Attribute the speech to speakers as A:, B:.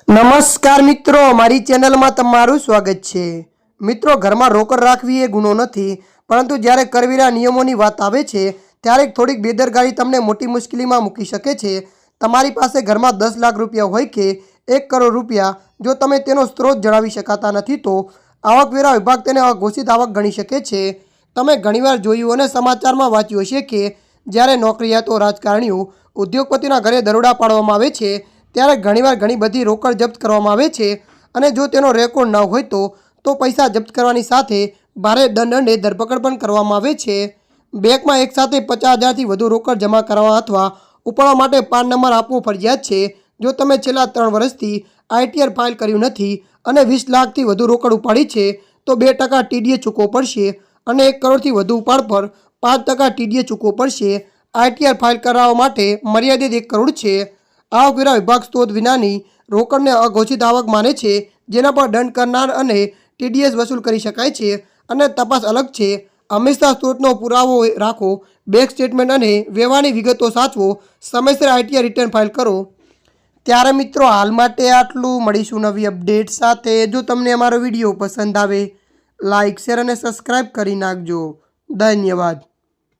A: નમસ્કાર મિત્રો, મારી ચેનલમાં તમારું સ્વાગત છે। મિત્રો, ઘરમાં રોકડ રાખવી એ ગુનો નથી, પરંતુ જ્યારે કરવેરા નિયમોની વાત આવે છે ત્યારે થોડીક બેદરકારી તમને મોટી મુશ્કેલીમાં મૂકી શકે છે। તમારી પાસે ઘરમાં 10 લાખ રૂપિયા હોય કે 1 કરોડ રૂપિયા, જો તમે તેનો સ્ત્રોત જણાવી શકતા નથી તો આવકવેરા વિભાગ તેને અઘોષિત આવક ગણી શકે છે। તમે ઘણીવાર જોયું અને સમાચારમાં વાંચ્યું હશે કે જ્યારે નોકરિયાતો, રાજકારણીઓ, ઉદ્યોગપતિના ઘરે દરોડા પાડવામાં આવે છે ત્યારે ઘણીવાર ઘણી બધી રોકડ જપ્ત કરવામાં આવે છે અને જો તેનો રેકોર્ડ ન હોય તો પૈસા જપ્ત કરવાની સાથે ભારે દંડ અને ધરપકડ પણ કરવામાં આવે છે। બેંકમાં એકસાથે 50,000થી વધુ રોકડ જમા કરવા અથવા ઉપાડવા માટે પાન નંબર આપવો ફરજિયાત છે। જો તમે છેલ્લા 3 વર્ષથી આઈટીઆર ફાઇલ કર્યું નથી અને 20 લાખથી વધુ રોકડ ઉપાડી છે તો 2% ટીડીએસ ચૂકવવો પડશે અને 1 કરોડથી વધુ ઉપાડ પર 5% ટીડીએસ ચૂકવવો પડશે। આઈટીઆર ફાઇલ કરાવવા માટે મર્યાદિત 1 કરોડ છે। આવકવેરા વિભાગ સ્ત્રોત વિનાની રોકડને અઘોષિત આવક માને છે, જેના પર દંડ કરનાર અને ટીડીએસ વસૂલ કરી શકાય છે અને તપાસ અલગ છે। હંમેશા સ્ત્રોતનો પુરાવો રાખો, બેંક સ્ટેટમેન્ટ અને વ્યવહારની વિગતો સાચવો, સમયસર આઈટીઆર રિટર્ન ફાઇલ કરો। ત્યારે મિત્રો, હાલ માટે આટલું। મળીશું નવી અપડેટ સાથે। જો તમને અમારો વિડીયો પસંદ આવે, લાઇક, શેર અને સબસ્ક્રાઈબ કરી નાખજો। ધન્યવાદ।